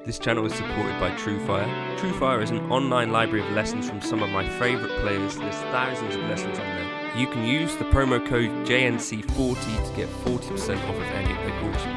This channel is supported by TrueFire. TrueFire is an online library of lessons from some of my favourite players. There's thousands of lessons on there. You can use the promo code JNC40 to get 40% off of any of their courses.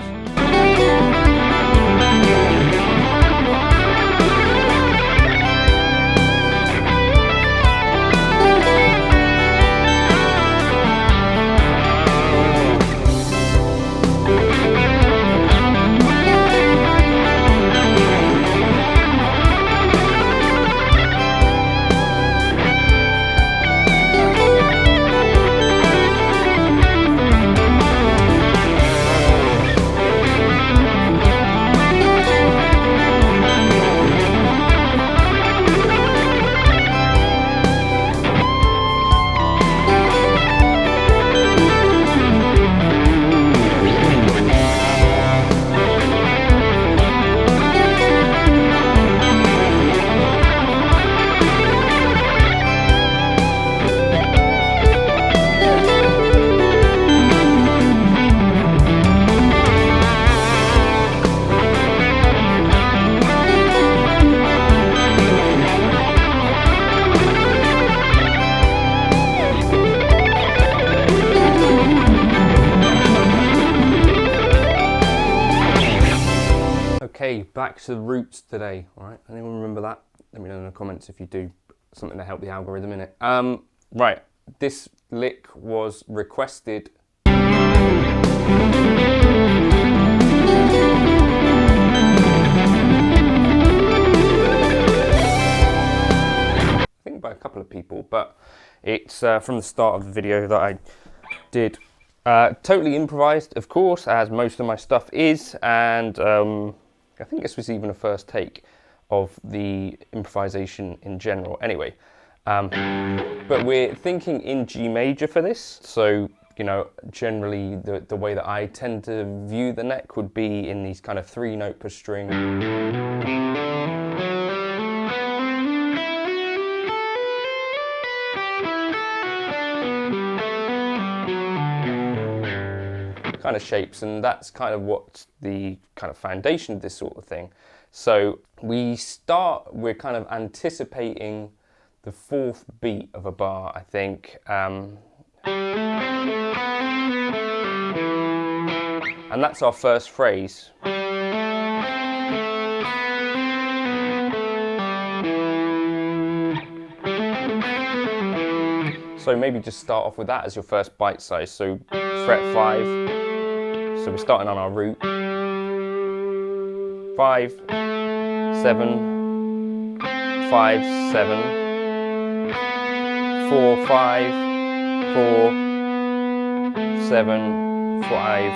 Okay, back to the roots today. All right, anyone remember that? Let me know in the comments if you do. Something to help the algorithm in it. Right, this lick was requested. I think by a couple of people, but it's from the start of the video that I did. Totally improvised, of course, as most of my stuff is, and I think this was even a first take of the improvisation in general. Anyway, but we're thinking in G major for this. So, you know, generally the way that I tend to view the neck would be in these kind of 3-note per string. Kind of shapes, and that's kind of what the kind of foundation of this sort of thing. So we're kind of anticipating the 4th beat of a bar, I think, and that's our first phrase. So maybe just start off with that as your first bite size. So fret 5. So we're starting on our root. 5, 7, 5, 7, 4, 5, 4, 7, 5,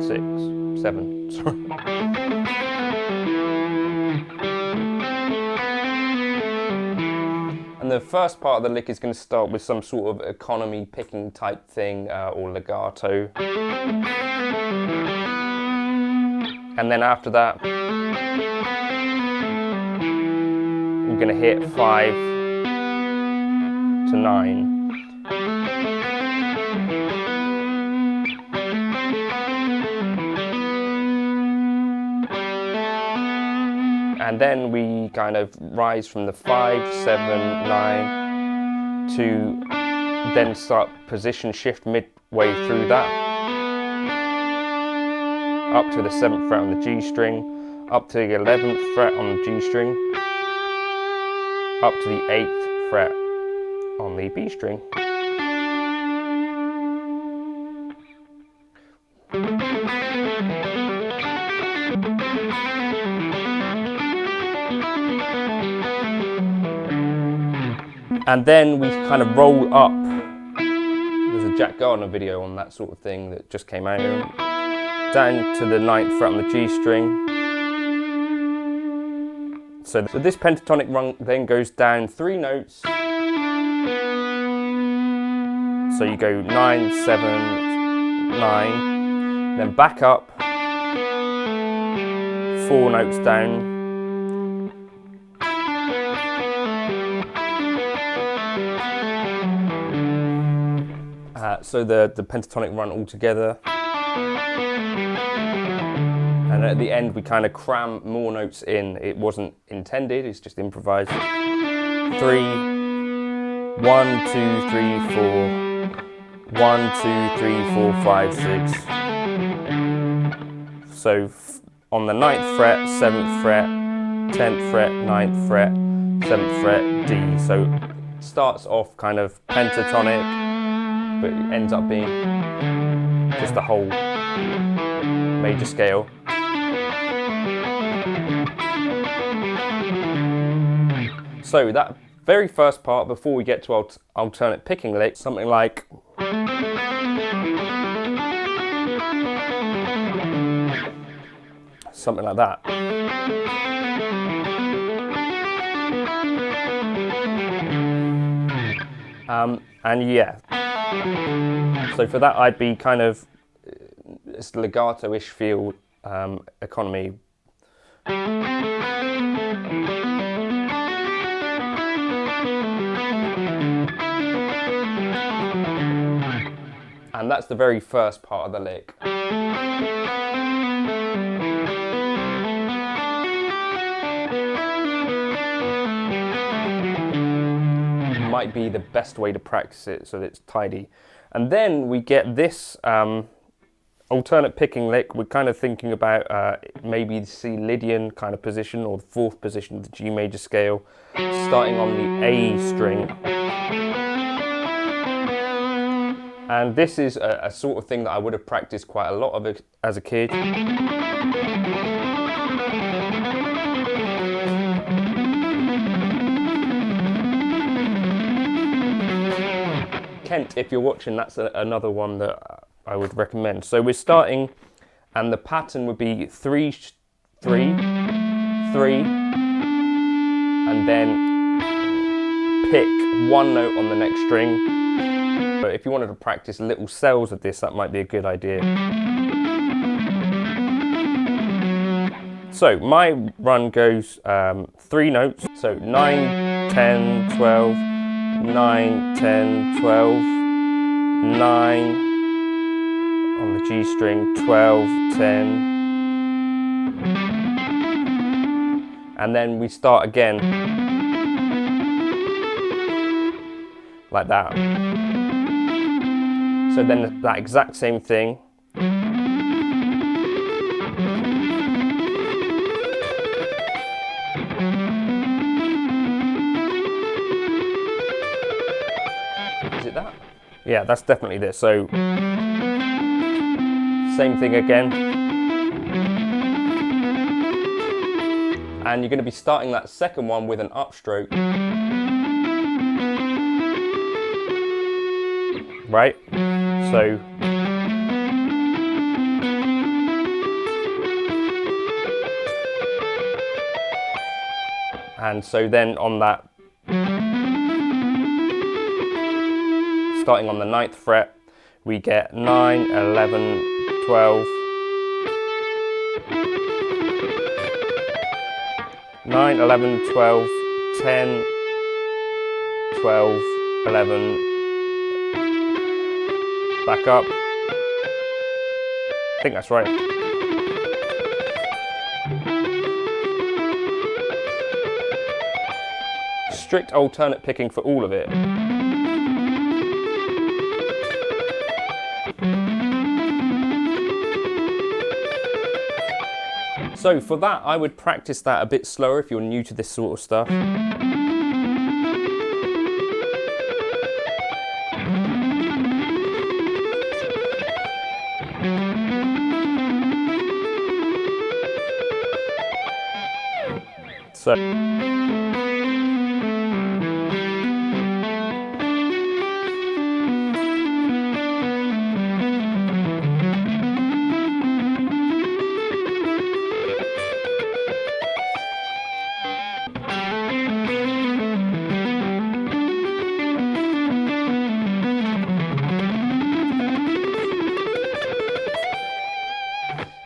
6, 7. Sorry. And the first part of the lick is going to start with some sort of economy picking type thing, or legato. And then after that, we're going to hit 5 to 9. And then we kind of rise from the 5, 7, 9 to then start position shift midway through that. Up to the 7th fret on the G string, up to the 11th fret on the G string, up to the 8th fret on the B string. And then we kind of roll up. There's a Jack Gardner video on that sort of thing that just came out. Down to the 9th fret on the G string. So this pentatonic run then goes down 3 notes. So you go 9, 7, 9, then back up, 4 notes down. So the pentatonic run all together. And at the end we kind of cram more notes in. It wasn't intended, it's just improvised. 3, 1, 2, 3, 4. 1, 2, 3, 4, 5, 6. So on the 9th fret, 7th fret, 10th fret, 9th fret, 7th fret, D. So it starts off kind of pentatonic, but it ends up being just a whole major scale. So that very first part, before we get to alternate picking lick, something like that. And yeah, so for that I'd be kind of, it's legato-ish feel, economy. And that's the very first part of the lick. Might be the best way to practice it so that it's tidy. And then we get this alternate picking lick. We're kind of thinking about maybe the C Lydian kind of position, or the 4th position of the G major scale, starting on the A string. And this is a sort of thing that I would have practiced quite a lot of it as a kid. Kent, if you're watching, that's another one that I would recommend. So we're starting, and the pattern would be 3, 3, 3, and then pick one note on the next string. But if you wanted to practice little cells of this, that might be a good idea. So my run goes 3 notes, so 9, 10, 12, 9, 10, 12, 9 on the G string, 12, 10, and then we start again like that. So then that exact same thing. Is it that? Yeah, that's definitely this. So same thing again. And you're going to be starting that second one with an upstroke. Right? So and so then on that, starting on the 9th fret, we get 9, 11, 12, 9, 11, 12, 10, 12, 11, back up. I think that's right. Strict alternate picking for all of it. So for that, I would practice that a bit slower if you're new to this sort of stuff. So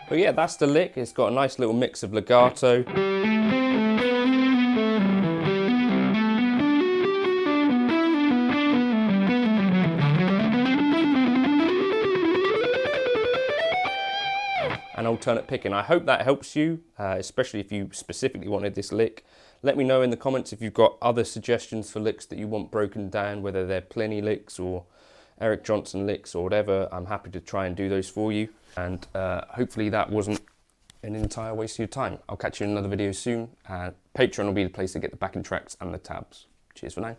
but yeah, that's the lick. It's got a nice little mix of legato. And alternate picking. I hope that helps you, especially if you specifically wanted this lick. Let me know in the comments if you've got other suggestions for licks that you want broken down, whether they're Pliny licks or Eric Johnson licks or whatever. I'm happy to try and do those for you. And hopefully that wasn't an entire waste of your time. I'll catch you in another video soon. Patreon will be the place to get the backing tracks and the tabs. Cheers for now.